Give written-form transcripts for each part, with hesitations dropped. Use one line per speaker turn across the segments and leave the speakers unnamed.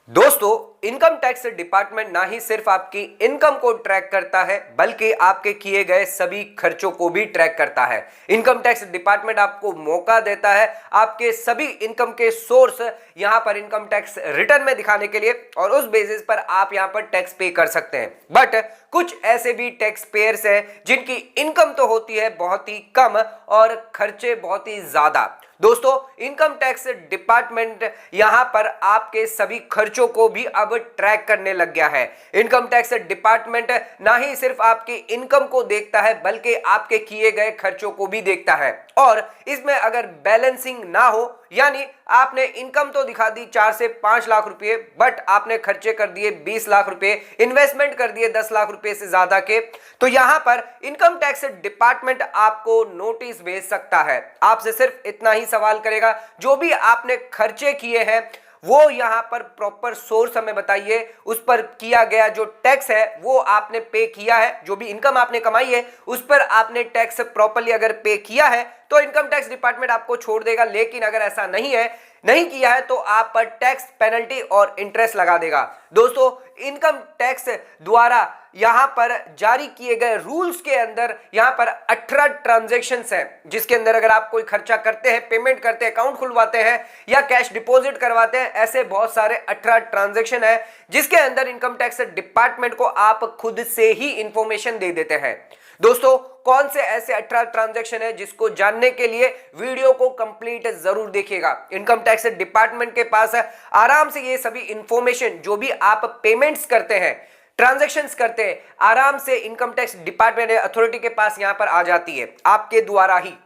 दोस्तों, income tax department ना ही सिर्फ आपकी इनकम को ट्रैक करता है बल्कि आपके किए गए सभी खर्चों को भी ट्रैक करता है। इनकम टैक्स डिपार्टमेंट आपको मौका देता है आपके सभी इनकम के सोर्स यहां पर इनकम टैक्स रिटर्न में दिखाने के लिए और उस बेसिस पर आप यहां पर टैक्स पे कर सकते हैं। बट कुछ ऐसे भी टैक्स पेयर्स हैं जिनकी इनकम तो होती है बहुत ही कम और खर्चे बहुत ही ज्यादा। दोस्तों, इनकम टैक्स डिपार्टमेंट यहां पर आपके सभी खर्चों को भी अब ट्रैक करने लग गया है। इनकम टैक्स डिपार्टमेंट ना ही सिर्फ आपकी इनकम को देखता है बल्कि आपके किए गए खर्चों को भी देखता है और इसमें अगर बैलेंसिंग ना हो, यानी आपने इनकम तो दिखा दी 4 से 5 लाख रुपए बट आपने खर्चे कर दिए 20 लाख रुपए, इन्वेस्टमेंट कर दिए 10 लाख रुपए से ज्यादा के, तो यहां पर इनकम टैक्स डिपार्टमेंट आपको नोटिस भेज सकता है। आपसे सिर्फ इतना ही सवाल करेगा, जो भी आपने खर्चे किए हैं वो यहां पर प्रॉपर सोर्स हमें बताइए, उस पर किया गया जो टैक्स है वो आपने पे किया है, जो भी इनकम आपने कमाई है उस पर आपने टैक्स प्रॉपर्ली अगर पे किया है तो इनकम टैक्स डिपार्टमेंट आपको छोड़ देगा। लेकिन अगर ऐसा नहीं किया है तो आप पर टैक्स पेनल्टी और इंटरेस्ट लगा देगा। दोस्तों, इनकम टैक्स द्वारा यहां पर जारी किए गए रूल्स के अंदर यहां पर 18 ट्रांजैक्शंस हैं, जिसके अंदर अगर आप कोई खर्चा करते हैं, पेमेंट करते हैं, अकाउंट खुलवाते हैं या कैश डिपॉजिट करवाते हैं, ऐसे बहुत सारे 18 ट्रांजैक्शन है जिसके अंदर इनकम टैक्स डिपार्टमेंट को आप खुद से ही इंफॉर्मेशन दे देते हैं। दोस्तों, कौन से ऐसे 18 ट्रांजैक्शन है जिसको जानने के लिए वीडियो को कंप्लीट जरूर देखिएगा। इनकम टैक्स डिपार्टमेंट के पास आराम से ये सभी इंफॉर्मेशन जो भी आप पेमेंट्स करते हैं, ट्रांजैक्शंस करते हैं, आराम से इनकम टैक्स डिपार्टमेंट अथॉरिटी के पास यहां पर आ जाती है आपके द्वारा ही।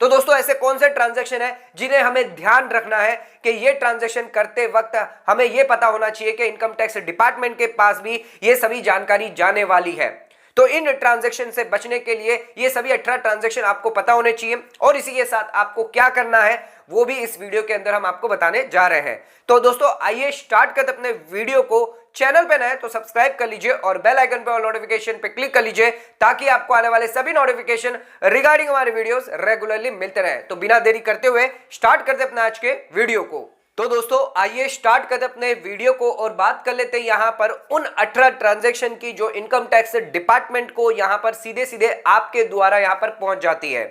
तो दोस्तों, ऐसे कौन से ट्रांजैक्शन है जिन्हें हमें ध्यान रखना है कि ये ट्रांजैक्शन करते वक्त हमें ये पता होना चाहिए कि इनकम टैक्स डिपार्टमेंट के पास भी ये सभी जानकारी जाने वाली है। तो इन ट्रांजैक्शन से बचने के लिए ये सभी 18 ट्रांजैक्शन आपको पता होने चाहिए और इसी के साथ आपको क्या करना है वो भी इस वीडियो के अंदर हम आपको बताने जा रहे हैं। तो दोस्तों, आइए स्टार्ट करते अपने वीडियो को। चैनल पे नए तो सब्सक्राइब कर लीजिए और बेल आइकन पे ऑल नोटिफिकेशन पे क्लिक कर लीजिए ताकि आपको आने वाले सभी नोटिफिकेशन रिगार्डिंग हमारे वीडियोस रेगुलरली मिलते रहे। तो बिना देरी करते हुए स्टार्ट करते अपने आज के वीडियो को। तो दोस्तों, आइए स्टार्ट करते अपने वीडियो को और बात कर लेते हैं यहां पर उन 18 ट्रांजैक्शन की जो इनकम टैक्स डिपार्टमेंट को यहां पर सीधे सीधे आपके द्वारा यहां पर पहुंच जाती है।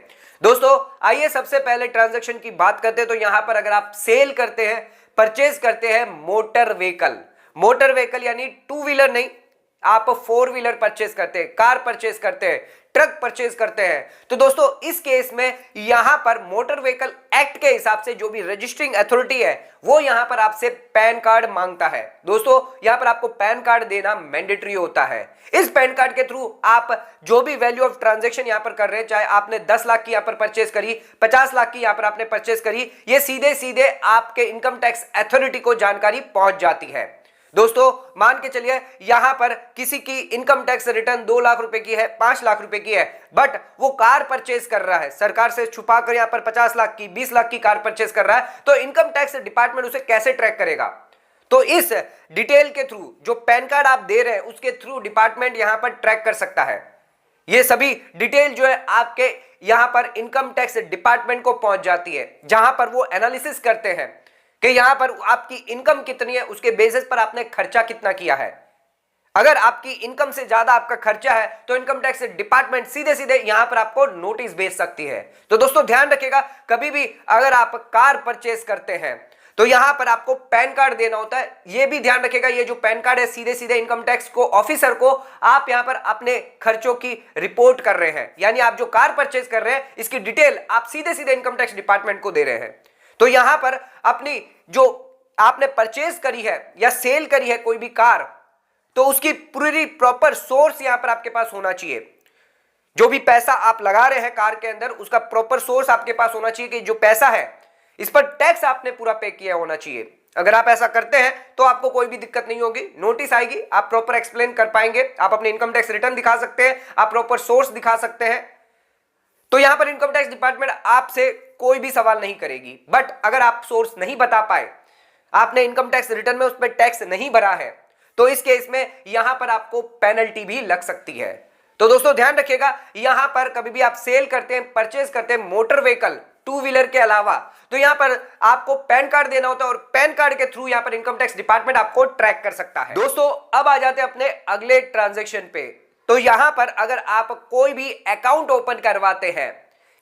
दोस्तों, आइए सबसे पहले ट्रांजैक्शन की बात करते हैं। तो यहां पर अगर आप सेल करते हैं, परचेज करते हैं मोटर व्हीकल यानी टू व्हीलर नहीं, आप फोर व्हीलर परचेज करते हैं, कार परचेज करते हैं, ट्रक परचेज करते हैं, तो दोस्तों इस केस में यहां पर मोटर व्हीकल एक्ट के हिसाब से जो भी रजिस्टरिंग अथॉरिटी है वो यहां पर आपसे पैन कार्ड मांगता है। दोस्तों, यहां पर आपको पैन कार्ड देना मैंडेटरी होता है। इस पैन कार्ड के थ्रू आप जो भी वैल्यू ऑफ ट्रांजैक्शन यहां पर कर रहे हैं, चाहे आपने 10 लाख की यहां पर परचेज करी, 50 लाख की यहां पर आपने परचेज करी, ये सीधे सीधे आपके इनकम टैक्स अथॉरिटी को जानकारी पहुंच जाती है। दोस्तों, मान के चलिए यहां पर किसी की इनकम टैक्स रिटर्न 2 लाख रुपए की है, 5 लाख रुपए की है, बट वो कार परचेज कर रहा है, सरकार से छुपा कर यहां पर 50 लाख की, 20 लाख की कार परचेज कर रहा है, तो इनकम टैक्स डिपार्टमेंट उसे कैसे ट्रैक करेगा? तो इस डिटेल के थ्रू, जो पैन कार्ड आप दे रहे हैं उसके थ्रू डिपार्टमेंट यहां पर ट्रैक कर सकता है। ये सभी डिटेल जो है आपके यहां पर इनकम टैक्स डिपार्टमेंट को पहुंच जाती है, जहां पर वो एनालिसिस करते हैं कि यहां पर आपकी इनकम कितनी है, उसके बेसिस पर आपने खर्चा कितना किया है। अगर आपकी इनकम से ज्यादा आपका खर्चा है तो इनकम टैक्स डिपार्टमेंट सीधे सीधे यहां पर आपको नोटिस भेज सकती है। तो दोस्तों, ध्यान रखिएगा, कभी भी अगर आप कार परचेज करते हैं तो यहां पर आपको पैन कार्ड देना होता है। यह भी ध्यान रखिएगा, ये जो पैन कार्ड है सीधे सीधे इनकम टैक्स को ऑफिसर को आप यहां पर अपने खर्चों की रिपोर्ट कर रहे हैं, यानी आप जो कार परचेज कर रहे हैं इसकी डिटेल आप सीधे सीधे इनकम टैक्स डिपार्टमेंट को दे रहे हैं। तो यहां पर अपनी जो आपने परचेज करी है या सेल करी है कोई भी कार, तो उसकी पूरी प्रॉपर सोर्स यहां पर आपके पास होना चाहिए। जो भी पैसा आप लगा रहे हैं कार के अंदर उसका प्रॉपर सोर्स आपके पास होना चाहिए कि जो पैसा है इस पर टैक्स आपने पूरा पे किया होना चाहिए। अगर आप ऐसा करते हैं तो आपको कोई भी दिक्कत नहीं होगी, नोटिस आएगी, आप प्रॉपर एक्सप्लेन कर पाएंगे, आप अपने इनकम टैक्स रिटर्न दिखा सकते हैं, आप प्रॉपर सोर्स दिखा सकते हैं। तो यहां पर इनकम टैक्स डिपार्टमेंट आपसे कोई भी सवाल नहीं करेगी। बट अगर आप सोर्स नहीं बता पाए, आपने इनकम टैक्स रिटर्न में उस पर टैक्स नहीं भरा है, तो इस केस में यहां पर आपको पेनल्टी भी लग सकती है। तो दोस्तों, ध्यान रखिएगा, यहां पर कभी भी आप सेल करते हैं, परचेज करते हैं मोटर व्हीकल टू व्हीलर के अलावा, तो यहां पर आपको पैन कार्ड देना होता है और पैन कार्ड के थ्रू यहां पर इनकम टैक्स डिपार्टमेंट आपको ट्रैक कर सकता है। दोस्तों अब आ जाते हैं अपने अगले ट्रांजैक्शन पे। तो यहां पर अगर आप कोई भी अकाउंट ओपन करवाते हैं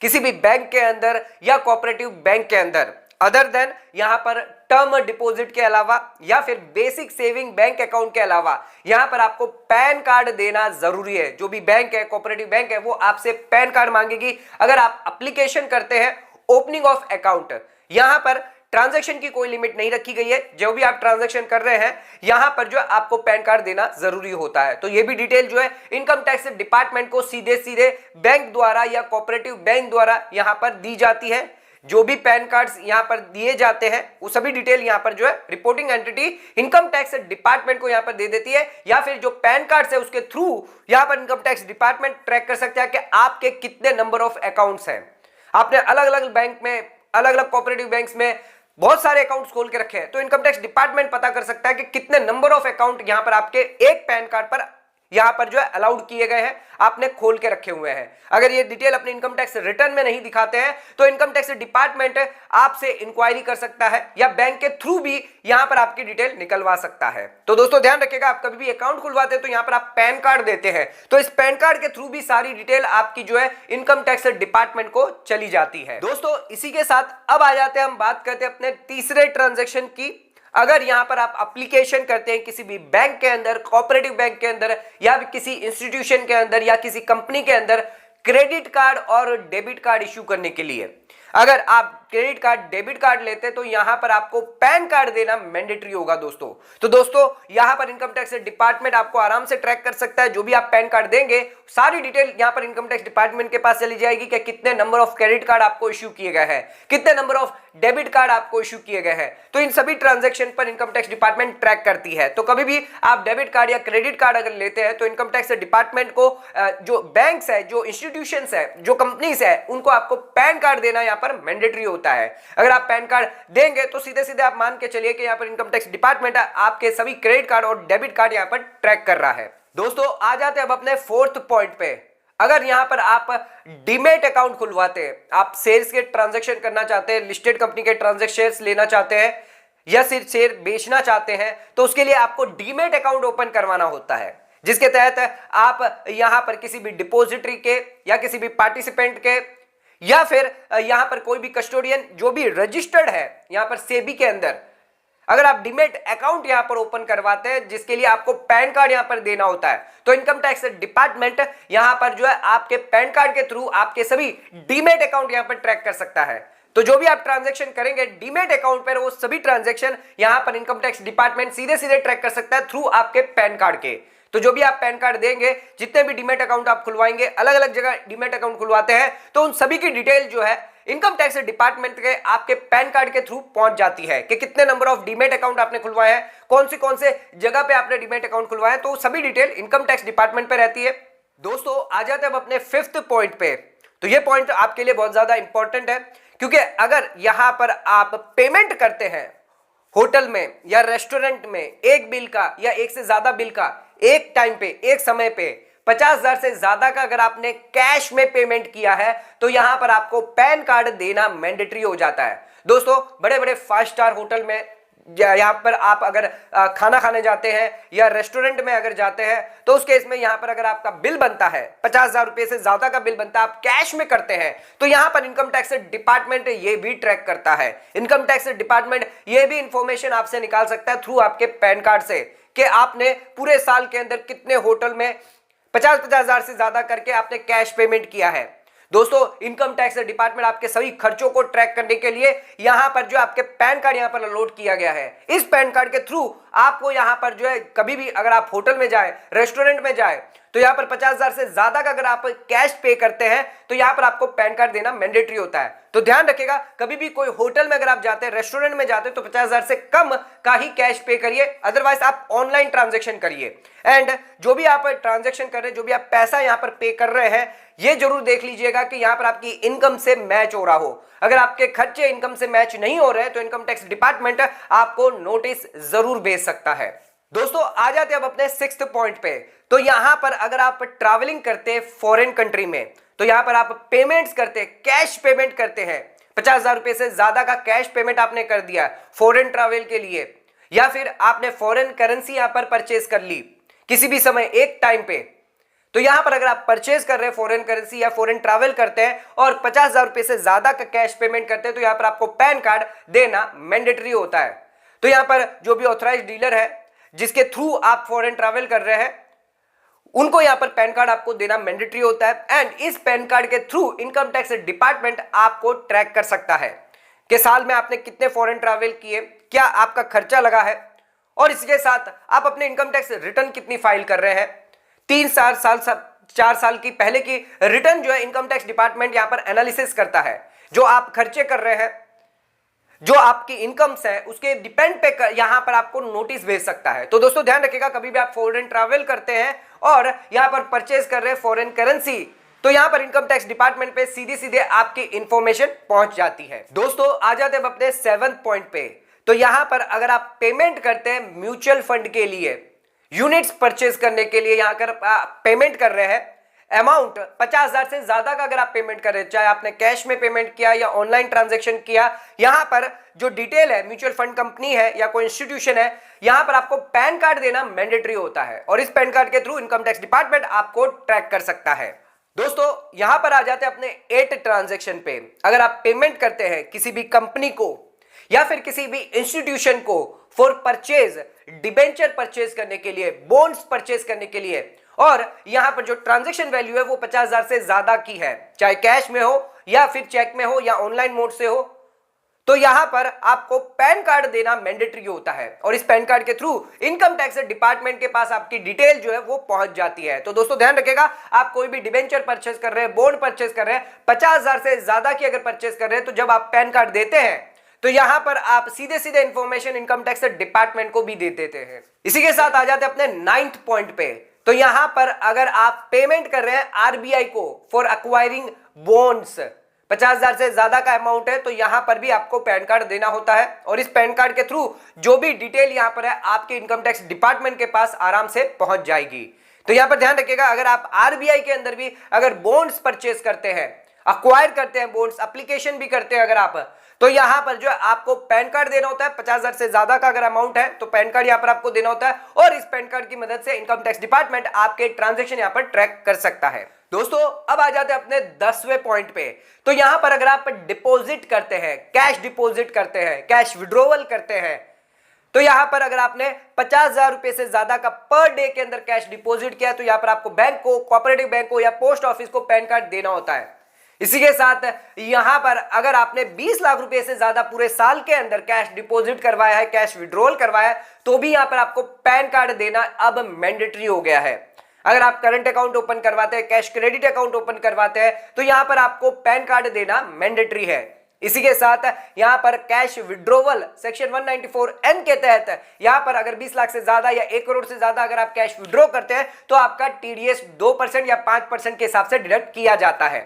किसी भी बैंक के अंदर या कोऑपरेटिव बैंक के अंदर, अदर देन यहां पर टर्म डिपॉजिट के अलावा या फिर बेसिक सेविंग बैंक अकाउंट के अलावा यहां पर आपको पैन कार्ड देना जरूरी है। जो भी बैंक है, कोऑपरेटिव बैंक है, वो आपसे पैन कार्ड मांगेगी अगर आप एप्लीकेशन करते हैं ओपनिंग ऑफ अकाउंट। यहां पर ट्रांजैक्शन की कोई लिमिट नहीं रखी गई है, जो भी आप ट्रांजैक्शन कर रहे हैं यहां पर जो है आपको पैन कार्ड देना जरूरी होता है। तो ये भी डिटेल जो है इनकम टैक्स डिपार्टमेंट को सीधे सीधे बैंक द्वारा या कोऑपरेटिव बैंक द्वारा यहां पर दी जाती है। जो भी पैन कार्ड्स यहां पर दिए जाते हैं वो सभी डिटेल यहां पर जो है reporting entity income tax department को यहां पर दे देती है, या फिर जो पैन कार्ड्स है उसके थ्रू यहां पर इनकम टैक्स डिपार्टमेंट ट्रैक कर सकता है कि आपके कितने नंबर ऑफ अकाउंट्स हैं। आपने अलग अलग बैंक में, अलग अलग कोऑपरेटिव बैंक्स में बहुत सारे अकाउंट्स खोल के रखे हैं, तो इनकम टैक्स डिपार्टमेंट पता कर सकता है कि कितने नंबर ऑफ अकाउंट यहां पर आपके एक पैन कार्ड पर यहां पर जो है अलाउड किए गए हैं, आपने खोल के रखे हुए हैं। अगर ये डिटेल अपने इनकम टैक्स रिटर्न में नहीं दिखाते हैं तो इनकम टैक्स डिपार्टमेंट आपसे इंक्वायरी कर सकता है या बैंक के थ्रू भी यहां पर आपकी डिटेल निकलवा सकता है। तो दोस्तों ध्यान रखिएगा, आप कभी भी अकाउंट खुलवाते हैं तो यहां पर आप पैन कार्ड देते हैं, तो इस पैन कार्ड के थ्रू भी सारी डिटेल आपकी जो है इनकम टैक्स डिपार्टमेंट को चली जाती है। दोस्तों इसी के साथ अब आ जाते हैं, हम बात करते हैं अपने तीसरे ट्रांजैक्शन की। अगर यहां पर आप एप्लीकेशन करते हैं किसी भी बैंक के अंदर, कोऑपरेटिव बैंक के अंदर या किसी इंस्टीट्यूशन के अंदर या किसी कंपनी के अंदर क्रेडिट कार्ड और डेबिट कार्ड इश्यू करने के लिए, अगर आप क्रेडिट कार्ड, डेबिट कार्ड लेते हैं तो यहां पर आपको पैन कार्ड देना मैंडेटरी होगा दोस्तों। तो दोस्तों यहां पर इनकम टैक्स डिपार्टमेंट आपको आराम से ट्रैक कर सकता है। जो भी आप पैन कार्ड देंगे सारी डिटेल यहां पर इनकम टैक्स डिपार्टमेंट के पास चली जाएगी कि कितने नंबर ऑफ क्रेडिट कार्ड आपको इश्यू किए गए हैं, कितने नंबर ऑफ डेबिट कार्ड आपको इश्यू किए गए हैं। तो इन सभी ट्रांजैक्शन पर इनकम टैक्स डिपार्टमेंट ट्रैक करती है। तो कभी भी आप डेबिट कार्ड या क्रेडिट कार्ड अगर लेते हैं तो इनकम टैक्स डिपार्टमेंट को जो बैंक्स है, जो इंस्टीट्यूशंस है, जो कंपनीज है, उनको आपको पैन कार्ड देना यहां पर मैंडेटरी होता है। अगर आप पैन कार्ड देंगे तो सीधे सीधे आप मान के चलिए कि यहां पर इनकम टैक्स डिपार्टमेंट आपके सभी क्रेडिट कार्ड और डेबिट कार्ड यहां पर ट्रैक कर रहा है। दोस्तों आ जाते हैं अब अपने फोर्थ पॉइंट पे। अगर यहां पर आप डीमेट अकाउंट खुलवाते हैं, आप शेयर्स के ट्रांजैक्शन करना चाहते हैं, लिस्टेड कंपनी के ट्रांजैक्शन लेना चाहते हैं या सिर्फ शेयर बेचना चाहते हैं, तो उसके लिए आपको डीमेट अकाउंट ओपन करवाना होता है, जिसके तहत आप यहां पर किसी भी डिपॉजिटरी के या किसी भी पार्टिसिपेंट के या फिर यहां पर कोई भी कस्टोडियन जो भी रजिस्टर्ड है यहां पर सेबी के अंदर, अगर आप डीमेट अकाउंट यहां पर ओपन करवाते हैं जिसके लिए आपको पैन कार्ड यहां पर देना होता है, तो इनकम टैक्स डिपार्टमेंट यहां पर जो है आपके पैन कार्ड के थ्रू आपके सभी डीमेट अकाउंट यहां पर ट्रैक कर सकता है। तो जो भी आप ट्रांजैक्शन करेंगे डीमेट अकाउंट पर, वो सभी ट्रांजैक्शन यहां पर इनकम टैक्स डिपार्टमेंट सीधे सीधे ट्रैक कर सकता है थ्रू आपके पैन कार्ड के। तो जो भी आप पैन कार्ड देंगे, जितने भी डीमेट अकाउंट आप खुलवाएंगे, अलग अलग जगह डीमेट अकाउंट खुलवाते हैं, तो उन सभी की डिटेल जो है इनकम टैक्स डिपार्टमेंट के आपके पैन कार्ड के थ्रू पहुंच जाती है कि कितने नंबर ऑफ डीमेट अकाउंट आपने खुलवाए हैं, कौन से जगह पे आपने डीमेट अकाउंट खुलवाए, तो सभी डिटेल इनकम टैक्स डिपार्टमेंट पे रहती है। दोस्तों आ जाते हैं अब अपने फिफ्थ पॉइंट पे। तो ये पॉइंट आपके लिए बहुत ज्यादा इंपॉर्टेंट है, क्योंकि अगर यहां पर आप पेमेंट करते हैं होटल में या रेस्टोरेंट में एक बिल का या एक से ज्यादा बिल का एक टाइम पे, एक समय पे 50,000 से ज्यादा का अगर आपने कैश में पेमेंट किया है, तो यहां पर आपको पैन कार्ड देना मैंडेटरी हो जाता है। दोस्तों बड़े बड़े 5 स्टार होटल में यहां पर आप अगर खाना खाने जाते हैं या रेस्टोरेंट में अगर जाते हैं, तो उस केस में यहां पर अगर आपका बिल बनता है 50,000 रुपए से ज्यादा का बिल बनता है, आप कैश में करते हैं, तो यहां पर इनकम टैक्स डिपार्टमेंट ये भी ट्रैक करता है। इनकम टैक्स डिपार्टमेंट ये भी इंफॉर्मेशन आपसे निकाल सकता है थ्रू आपके पैन कार्ड से कि आपने पूरे साल के अंदर कितने होटल में 50,000 से ज्यादा करके आपने कैश पेमेंट किया है। दोस्तों इनकम टैक्स डिपार्टमेंट आपके सभी खर्चों को ट्रैक करने के लिए यहां पर जो आपके पैन कार्ड यहां पर लोड किया गया है, इस पैन कार्ड के थ्रू आपको यहां पर जो है कभी भी अगर आप होटल में जाए, रेस्टोरेंट में जाए, तो यहां पर 50,000 से ज्यादा का अगर आप कैश पे करते हैं तो यहां पर आपको पैन कार्ड देना मैंडेटरी होता है। तो ध्यान रखिएगा, कभी भी कोई होटल में अगर आप जाते हैं, रेस्टोरेंट में जाते हैं, तो 50,000 से कम का ही कैश पे करिए, अदरवाइज आप ऑनलाइन ट्रांजैक्शन करिए। एंड जो भी आप ट्रांजैक्शन कर रहे हैं, जो भी आप पैसा यहां पर पे कर रहे हैं, ये जरूर देख लीजिएगा कि यहां पर आपकी इनकम से मैच हो रहा हो। अगर आपके खर्चे इनकम से मैच नहीं हो रहे हैं तो इनकम टैक्स डिपार्टमेंट आपको नोटिस जरूर भेज सकता है। दोस्तों आ जाते हैं अब अपने 6th पॉइंट पे। तो यहां पर अगर आप ट्रैवलिंग करते हैं फॉरेन कंट्री में, तो यहां पर आप पेमेंट्स करते हैं, कैश पेमेंट करते हैं, 50,000 रुपए से ज्यादा का कैश पेमेंट आपने कर दिया फॉरेन ट्रैवल के लिए, या फिर आपने फॉरेन करेंसी यहां पर परचेज कर ली किसी भी समय एक टाइम पे, तो यहां पर अगर आप परचेज कर रहे हैं फॉरेन करेंसी या फॉरेन ट्रैवल करते हैं और 50,000 रुपए से ज्यादा का कैश पेमेंट करते हैं, तो यहां पर आपको पैन कार्ड देना मैंडेटरी होता है। तो यहां पर जो भी ऑथराइज्ड डीलर है जिसके थ्रू आप फॉरेन ट्रैवल कर रहे हैं, उनको यहां पर पैन कार्ड आपको देना मैंडेटरी होता है। एंड इस पैन कार्ड के थ्रू इनकम टैक्स डिपार्टमेंट आपको ट्रैक कर सकता है कि साल में आपने कितने फॉरेन ट्रैवल किए, क्या आपका खर्चा लगा है, और इसके साथ आप अपने इनकम टैक्स रिटर्न कितनी फाइल कर रहे हैं। 3 साल 4 साल की पहले की रिटर्न जो है इनकम टैक्स डिपार्टमेंट यहां पर एनालिसिस करता है। जो आप खर्चे कर रहे हैं, जो आपकी इनकम्स है, उसके डिपेंड पे यहां पर आपको नोटिस भेज सकता है। तो दोस्तों ध्यान रखिएगा, कभी भी आप फॉरेन ट्रैवल करते हैं और यहां पर परचेज कर रहे हैं फॉरेन करेंसी, तो यहां पर इनकम टैक्स डिपार्टमेंट पे सीधे सीधे आपकी इंफॉर्मेशन पहुंच जाती है। दोस्तों आ जाते हैं अपने 7th पॉइंट पे। तो यहां पर अगर आप पेमेंट करते हैं म्यूचुअल फंड के लिए, यूनिट्स परचेज करने के लिए, यहां पर पेमेंट कर रहे हैं अमाउंट 50,000 से ज्यादा का अगर आप पेमेंट कर रहे हैं, चाहे आपने कैश में पेमेंट किया या ऑनलाइन ट्रांजैक्शन किया, यहां पर जो डिटेल है, म्यूचुअल फंड कंपनी है या कोई इंस्टीट्यूशन है, यहां पर आपको पैन कार्ड देना मैंडेटरी होता है और इस पैन कार्ड के थ्रू इनकम टैक्स डिपार्टमेंट आपको ट्रैक कर सकता है। दोस्तों यहां पर आ जाते हैं अपने 8 ट्रांजैक्शन पे। अगर आप पेमेंट करते हैं किसी भी कंपनी को या फिर किसी भी इंस्टीट्यूशन को फॉर परचेज, डिबेंचर परचेज करने के लिए, बॉन्ड्स परचेज करने के लिए, और यहां पर जो ट्रांजैक्शन वैल्यू है वो 50,000 से ज्यादा की है, चाहे कैश में हो या फिर चेक में हो या ऑनलाइन मोड से हो, तो यहां पर आपको पैन कार्ड देना मैंडेटरी होता है और इस पैन कार्ड के थ्रू इनकम टैक्स डिपार्टमेंट के पास आपकी डिटेल जो है वो पहुंच जाती है। तो दोस्तों ध्यान रखिएगा, आप कोई भी डिबेंचर परचेज कर रहे हैं, बॉन्ड परचेज कर रहे हैं, 50,000 से ज्यादा की अगर परचेज कर रहे हैं, तो जब आप पैन कार्ड देते हैं तो यहां पर आप सीधे सीधे इंफॉर्मेशन इनकम टैक्स डिपार्टमेंट को भी दे देते हैं। इसी के साथ आ जाते हैं अपने 9th पॉइंट पे। तो यहां पर अगर आप पेमेंट कर रहे हैं आरबीआई को फॉर एक्वायरिंग बॉन्ड्स, 50,000 से ज्यादा का अमाउंट है, तो यहां पर भी आपको पैन कार्ड देना होता है और इस पैन कार्ड के थ्रू जो भी डिटेल यहां पर है आपके इनकम टैक्स डिपार्टमेंट के पास आराम से पहुंच जाएगी। तो यहां पर ध्यान रखिएगा, अगर आप आरबीआई के अंदर भी अगर बॉन्ड्स परचेज करते हैं, अक्वायर करते हैं बॉन्ड्स, एप्लीकेशन भी करते हैं अगर आप, तो यहां पर जो आपको पैन कार्ड देना होता है। 50,000 से ज्यादा का अगर अमाउंट है तो पैन कार्ड यहां पर आपको देना होता है और इस पैन कार्ड की मदद से इनकम टैक्स डिपार्टमेंट आपके ट्रांजैक्शन यहां पर ट्रैक कर सकता है। दोस्तों अब आ जाते हैं अपने 10वें पॉइंट पे। तो यहां पर अगर आप डिपॉजिट करते हैं, कैश डिपॉजिट करते हैं, कैश विड्रॉवल करते हैं, तो यहां पर अगर आपने 50,000 रुपए से ज्यादा का पर डे के अंदर कैश डिपॉजिट किया, तो यहां पर आपको बैंक को, कोऑपरेटिव बैंक को या पोस्ट ऑफिस को पैन कार्ड देना होता है। इसी के साथ यहां पर अगर आपने 20 लाख रुपए से ज्यादा पूरे साल के अंदर कैश डिपॉजिट करवाया है, कैश विड्रॉल करवाया है, तो भी यहां पर आपको पैन कार्ड देना अब मैंडेटरी हो गया है। अगर आप करंट अकाउंट ओपन करवाते हैं, कैश क्रेडिट अकाउंट ओपन करवाते हैं, तो यहां पर आपको पैन कार्ड देना मैंडेटरी है। इसी के साथ यहां पर कैश विड्रॉवल सेक्शन 194(n) के तहत यहां पर अगर 20 लाख से ज्यादा या 1 करोड़ से ज्यादा अगर आप कैश विड्रॉ करते हैं, तो आपका टीडीएस 2% या 5% के हिसाब से डिडक्ट किया जाता है।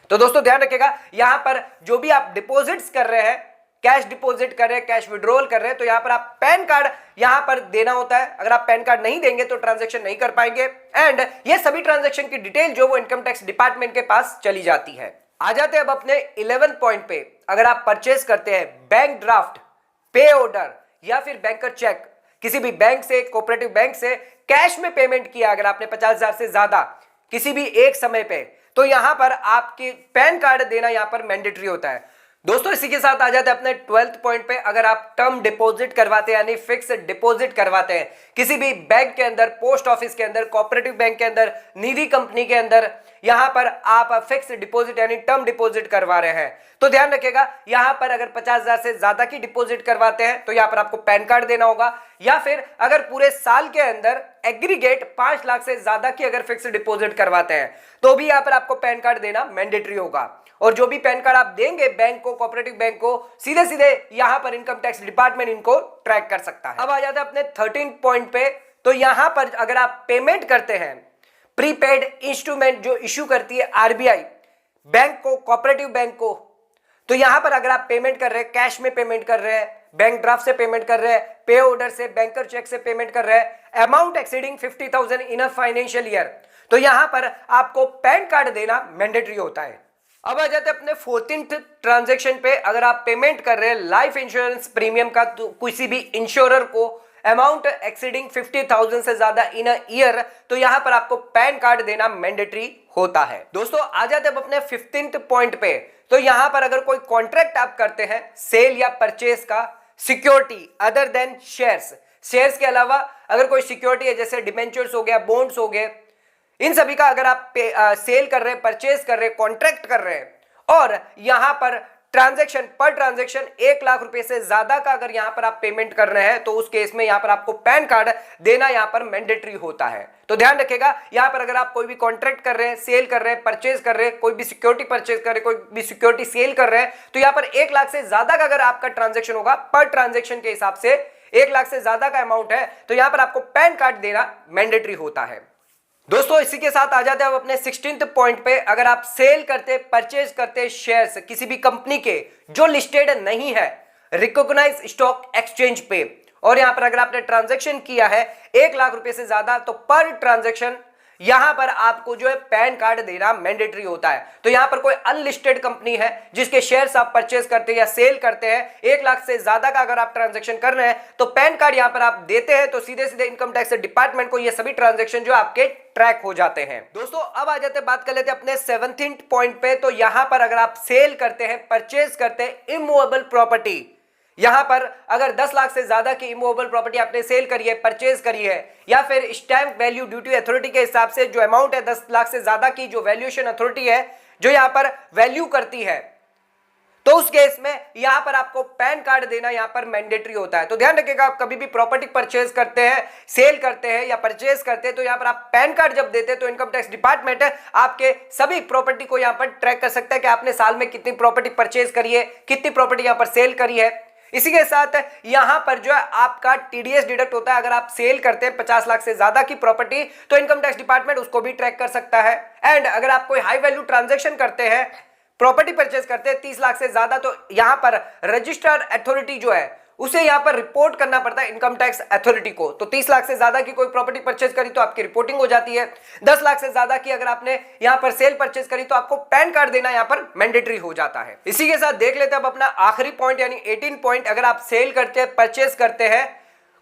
तो दोस्तों ध्यान रखिएगा, यहां पर जो भी आप डिपॉजिट्स कर रहे हैं, कैश डिपॉजिट कर रहे हैं, कैश विड्रॉल कर रहे हैं, तो यहां पर आप पैन कार्ड यहां पर देना होता है। अगर आप पैन कार्ड नहीं देंगे तो ट्रांजैक्शन नहीं कर पाएंगे एंड ये सभी ट्रांजैक्शन की डिटेल जो वो इनकम टैक्स डिपार्टमेंट के पास चली जाती है। आ जाते हैं अब अपने 11th पॉइंट पे। अगर आप परचेज करते हैं बैंक ड्राफ्ट, पे ऑर्डर या फिर बैंकर चेक, किसी भी बैंक से, कोऑपरेटिव बैंक से कैश में पेमेंट किया अगर आपने 50,000 से ज्यादा किसी भी एक समय पे, तो यहां पर आपके पैन कार्ड देना यहां पर मैंडेटरी होता है। दोस्तों इसी के साथ आ जाते हैं अपने 12th पॉइंट पे। अगर आप टर्म डिपॉजिट करवाते हैं यानी फिक्स डिपॉजिट करवाते हैं किसी भी बैंक के अंदर, पोस्ट ऑफिस के अंदर, कोऑपरेटिव बैंक के अंदर, निधि कंपनी के अंदर, यहां पर आप फिक्स डिपॉजिट यानी टर्म डिपॉजिट करवा रहे हैं, तो ध्यान रखिएगा, यहां पर अगर 50,000 से ज्यादा की डिपॉजिट करवाते हैं तो यहां पर आपको पैन कार्ड देना होगा, या फिर अगर पूरे साल के अंदर एग्रीगेट 5 लाख से ज्यादा की अगर फिक्स डिपॉजिट करवाते हैं तो भी यहां पर आपको पैन कार्ड देना मैंडेटरी होगा। और जो भी पैन कार्ड आप देंगे बैंक को, कोऑपरेटिव बैंक को, सीधे सीधे यहां पर इनकम टैक्स डिपार्टमेंट इनको ट्रैक कर सकता है। अब आ जाता है अपने 13 पॉइंट पे। तो यहां पर अगर आप पेमेंट करते हैं प्रीपेड इंस्ट्रूमेंट जो इश्यू करती है आरबीआई बैंक को, कोऑपरेटिव बैंक को, तो यहां पर अगर आप पेमेंट कर रहे हैं, कैश में पेमेंट कर रहे हैं, बैंक ड्राफ्ट से पेमेंट कर रहे हैं, पे ऑर्डर से, बैंकर चेक से पेमेंट कर रहे हैं, amount exceeding 50,000 in a financial year, तो यहां पर आपको पैन कार्ड देना मैंडेटरी होता है। अब आ जाते अपने 14th ट्रांजेक्शन पे। अगर आप पेमेंट कर रहे हैं लाइफ इंश्योरेंस प्रीमियम का तो किसी भी इंश्योरर को अमाउंट एक्सीडिंग 50,000 से ज्यादा इन अ ईयर, तो यहां पर आपको पैन कार्ड देना मैंडेटरी होता है। दोस्तों आ जाते अब अपने 15th पॉइंट पे। तो यहां पर अगर कोई कॉन्ट्रैक्ट आप करते हैं सेल या परचेज का, सिक्योरिटी अदर देन शेयर्स के अलावा अगर कोई सिक्योरिटी है जैसे डिबेंचर्स हो गया, बॉन्ड्स हो गए, इन सभी का अगर आप सेल कर रहे हैं, परचेज कर रहे हैं, कॉन्ट्रैक्ट कर रहे हैं और यहां पर ट्रांजैक्शन पर ट्रांजैक्शन 1 लाख रुपए से ज्यादा का अगर यहां पर आप पेमेंट कर रहे हैं तो उस केस में यहां पर आपको पैन कार्ड देना यहां पर मैंडेटरी होता है। तो ध्यान रखिएगा, यहां पर अगर आप कोई भी कॉन्ट्रैक्ट कर रहे हैं, सेल कर रहे हैं, परचेज कर रहे हैं, कोई भी सिक्योरिटी परचेज कर रहे हैं, कोई भी सिक्योरिटी सेल कर रहे हैं, तो यहां पर 1 लाख से ज्यादा का अगर आपका ट्रांजेक्शन होगा पर ट्रांजेक्शन के हिसाब से 1 लाख से ज्यादा का अमाउंट है तो यहां पर आपको पैन कार्ड देना मैंडेटरी होता है। दोस्तों इसी के साथ आ जाते हैं अब अपने 16th पॉइंट पे। अगर आप सेल करते, परचेज करते शेयर्स किसी भी कंपनी के जो लिस्टेड नहीं है रिकॉग्नाइज स्टॉक एक्सचेंज पे, और यहां पर अगर आपने ट्रांजैक्शन किया है 1 लाख रुपए से ज्यादा, तो पर ट्रांजैक्शन यहां पर आपको जो है पैन कार्ड देना मैंडेटरी होता है। तो यहां पर कोई अनलिस्टेड कंपनी है जिसके शेयर्स आप परचेज करते हैं या सेल करते हैं, 1 लाख से ज्यादा का अगर आप ट्रांजैक्शन कर रहे हैं तो पैन कार्ड यहां पर आप देते हैं, तो सीधे सीधे इनकम टैक्स डिपार्टमेंट को ये सभी ट्रांजैक्शन जो आपके ट्रैक हो जाते हैं। दोस्तों अब आ जाते हैं, बात कर लेते हैं अपने 17th पॉइंट पे। तो यहां पर अगर आप सेल करते हैं, परचेज करते हैं इमूवेबल प्रॉपर्टी, यहां पर अगर 10 लाख से ज्यादा की इमूवेबल प्रॉपर्टी आपने सेल करी है, परचेज करी है, या फिर स्टैंप वैल्यू ड्यूटी अथॉरिटी के हिसाब से जो अमाउंट है 10 लाख से ज्यादा की जो वैल्यूएशन अथॉरिटी है जो यहां पर वैल्यू करती है, तो उस केस में यहां पर आपको पैन कार्ड देना यहां पर मैंडेटरी होता है। तो ध्यान रखिएगा, आप कभी भी प्रॉपर्टी परचेज करते हैं, सेल करते हैं या परचेज करते हैं तो यहां पर आप पैन कार्ड जब देते हैं तो इनकम टैक्स डिपार्टमेंट आपके सभी प्रॉपर्टी को यहां पर ट्रैक कर सकता है कि आपने साल में कितनी प्रॉपर्टी परचेज करी है, कितनी प्रॉपर्टी यहां पर सेल करी है। इसी के साथ यहां पर जो है आपका टीडीएस डिडक्ट होता है। अगर आप सेल करते हैं 50 लाख से ज्यादा की प्रॉपर्टी तो इनकम टैक्स डिपार्टमेंट उसको भी ट्रैक कर सकता है। एंड अगर आप कोई हाई वैल्यू ट्रांजैक्शन करते हैं, प्रॉपर्टी परचेज करते हैं 30 लाख से ज्यादा, तो यहां पर रजिस्टर्ड अथॉरिटी जो है उसे यहां पर रिपोर्ट करना पड़ता है इनकम टैक्स अथॉरिटी को। तो 30 लाख से ज्यादा की कोई प्रॉपर्टी परचेज करी तो आपकी रिपोर्टिंग हो जाती है। 10 लाख से ज्यादा की अगर आपने यहां पर सेल परचेज करी तो आपको पैन कार्ड देना यहां पर मैंडेटरी हो जाता है। इसी के साथ देख लेते हैं अब अपना आखिरी पॉइंट यानी 18 पॉइंट। अगर आप सेल करते हैं, परचेज करते हैं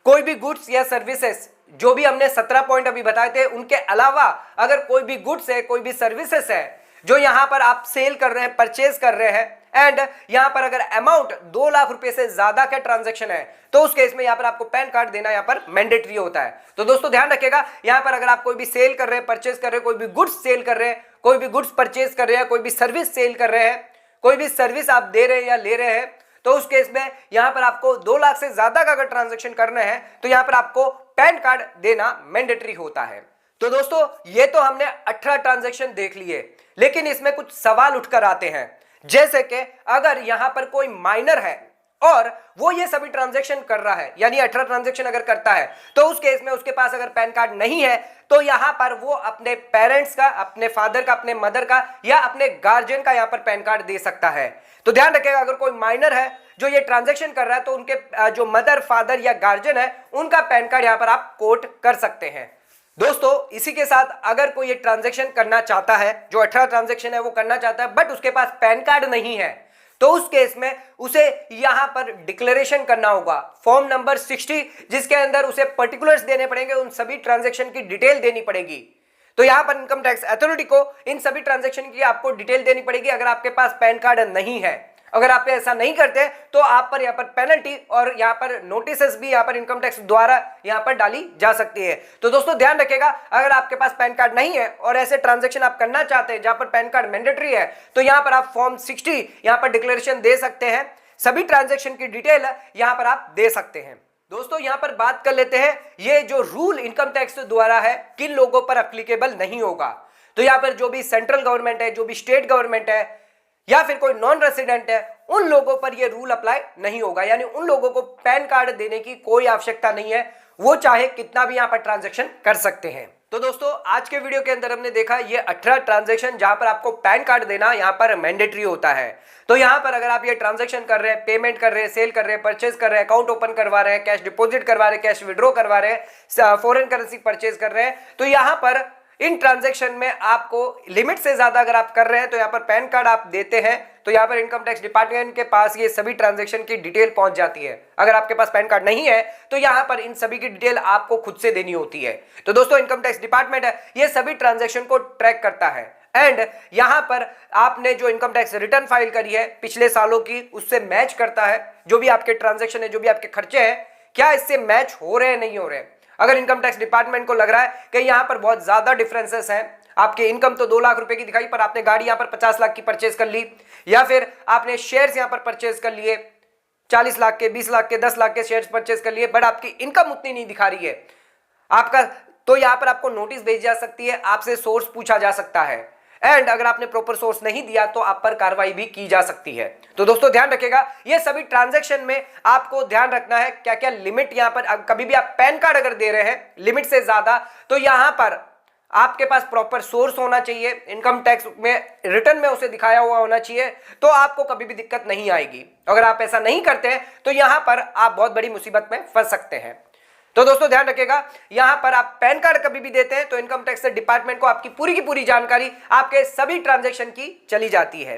कोई भी गुड्स या सर्विसेज, जो भी हमने 17 पॉइंट अभी बताए थे उनके अलावा अगर कोई भी गुड्स है, कोई भी सर्विसेज है जो यहां पर आप सेल कर रहे हैं, परचेज कर रहे हैं, एंड यहां पर अगर अमाउंट 2 लाख रुपए से ज्यादा का ट्रांजैक्शन है तो उस केस में यहां पर आपको पैन कार्ड देना यहां पर मैंडेटरी होता है। तो दोस्तों ध्यान रखिएगा, यहां पर अगर आप कोई भी सेल कर रहे हैं, परचेज कर रहे हैं, कोई भी गुड्स सेल कर रहे हैं, कोई भी गुड्स परचेज कर रहे हैं, कोई भी सर्विस सेल कर रहे हैं, कोई भी सर्विस आप दे रहे हैं या ले रहे हैं, तो उस केस में यहां पर आपको 2 लाख से ज्यादा का अगर ट्रांजैक्शन करना है तो यहां पर आपको पैन कार्ड देना मैंडेटरी होता है। तो दोस्तों ये तो हमने 18 ट्रांजैक्शन देख लिए, लेकिन इसमें कुछ सवाल उठकर आते हैं, जैसे कि अगर यहां पर कोई माइनर है और वो ये सभी ट्रांजैक्शन कर रहा है, यानी 18 ट्रांजैक्शन अगर करता है, तो उस केस में उसके पास अगर पैन कार्ड नहीं है तो यहां पर वो अपने पेरेंट्स का, अपने फादर का, अपने मदर का या अपने गार्जियन का यहां पर पैन कार्ड दे सकता है। तो ध्यान रखिएगा, अगर कोई माइनर है जो ये ट्रांजैक्शन कर रहा है तो उनके जो मदर, फादर या गार्जियन है उनका पैन कार्ड यहां पर आप कोट कर सकते हैं। दोस्तों इसी के साथ अगर कोई ये ट्रांजैक्शन करना चाहता है, जो 18 ट्रांजैक्शन है वो करना चाहता है, बट उसके पास पैन कार्ड नहीं है, तो उस केस में उसे यहां पर डिक्लेरेशन करना होगा, फॉर्म नंबर 60, जिसके अंदर उसे पर्टिकुलर्स देने पड़ेंगे, उन सभी ट्रांजैक्शन की डिटेल देनी पड़ेगी। तो यहां पर इनकम टैक्स अथॉरिटी को इन सभी ट्रांजैक्शन की आपको डिटेल देनी पड़ेगी अगर आपके पास पैन कार्ड नहीं है। अगर आप ऐसा नहीं करते तो आप पर यहाँ पर पेनल्टी और यहाँ पर नोटिसेस भी यहाँ पर इनकम टैक्स द्वारा यहाँ पर डाली जा सकती है। तो दोस्तों ध्यान रखिएगा, अगर आपके पास पैन कार्ड नहीं है और ऐसे ट्रांजैक्शन आप करना चाहते हैं जहां पर पैन कार्ड मैंडेटरी है, तो यहाँ पर आप फॉर्म 60 यहाँ पर डिक्लेरेशन दे सकते हैं, सभी ट्रांजैक्शन की डिटेल यहाँ पर आप दे सकते हैं। दोस्तों यहां पर बात कर लेते हैं, ये जो रूल इनकम टैक्स द्वारा है किन लोगों पर एप्लीकेबल नहीं होगा। तो यहां पर जो भी सेंट्रल गवर्नमेंट है, जो भी स्टेट गवर्नमेंट है, या फिर कोई नॉन रेसिडेंट है, उन लोगों पर यह रूल अप्लाई नहीं होगा, यानी उन लोगों को पैन कार्ड देने की कोई आवश्यकता नहीं है, वो चाहे कितना भी यहां पर ट्रांजैक्शन कर सकते हैं। तो दोस्तों आज के वीडियो के अंदर हमने देखा ये 18 ट्रांजैक्शन जहां पर आपको पैन कार्ड देना यहां पर मैंडेटरी होता है। तो यहां पर अगर आप ये ट्रांजैक्शन कर रहे हैं, पेमेंट कर रहे हैं, सेल कर रहे हैं, परचेज कर रहे हैं, अकाउंट ओपन करवा रहे हैं, कैश डिपॉजिट करवा रहे हैं, कैश विड्रॉ करवा रहे हैं, फॉरेन करेंसी परचेज कर रहे हैं, तो यहां पर इन ट्रांजैक्शन में आपको लिमिट से ज्यादा अगर आप कर रहे हैं तो यहां पर पैन कार्ड आप देते हैं तो यहां पर इनकम टैक्स डिपार्टमेंट के पास ये सभी ट्रांजैक्शन की डिटेल पहुंच जाती है। अगर आपके पास पैन कार्ड नहीं है तो यहां पर इन सभी की डिटेल आपको खुद से देनी होती है। तो दोस्तों इनकम टैक्स डिपार्टमेंट है ये सभी ट्रांजैक्शन को ट्रैक करता है एंड यहां पर आपने जो इनकम टैक्स रिटर्न फाइल करी है पिछले सालों की उससे मैच करता है। जो भी आपके ट्रांजैक्शन है, जो भी आपके खर्चे हैं, क्या इससे मैच हो रहे हैं नहीं हो रहे हैं। अगर इनकम टैक्स डिपार्टमेंट को लग रहा है कि यहां पर बहुत ज्यादा डिफरेंसेस हैं, आपकी इनकम तो 2 लाख रुपए की दिखाई पर आपने गाड़ी यहां पर 50 लाख की परचेज कर ली, या फिर आपने शेयर्स यहां पर परचेज कर लिए 40 लाख के, 20 लाख के, 10 लाख के शेयर्स परचेज कर लिए, बट आपकी इनकम उतनी नहीं दिखा रही है आपका, तो यहां पर आपको नोटिस भेजी जा सकती है, आपसे सोर्स पूछा जा सकता है एंड अगर आपने प्रॉपर सोर्स नहीं दिया तो आप पर कार्रवाई भी की जा सकती है। तो दोस्तों ध्यान रखिएगा, ये सभी ट्रांजैक्शन में आपको ध्यान रखना है क्या क्या लिमिट यहां पर, कभी भी आप पैन कार्ड अगर दे रहे हैं लिमिट से ज्यादा तो यहां पर आपके पास प्रॉपर सोर्स होना चाहिए, इनकम टैक्स में रिटर्न में उसे दिखाया हुआ होना चाहिए, तो आपको कभी भी दिक्कत नहीं आएगी। अगर आप ऐसा नहीं करते हैं तो यहां पर आप बहुत बड़ी मुसीबत में फंस सकते हैं। तो दोस्तों ध्यान रखिएगा, यहां पर आप पैन कार्ड कभी भी देते हैं तो इनकम टैक्स डिपार्टमेंट को आपकी पूरी की पूरी जानकारी आपके सभी ट्रांजैक्शन की चली जाती है।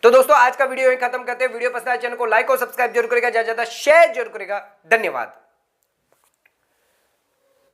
तो दोस्तों आज का वीडियो यहीं खत्म करते हैं। वीडियो पसंद आए चैनल को लाइक और सब्सक्राइब जरूर करेगा, ज्यादा ज्यादा शेयर जरूर करेगा। धन्यवाद।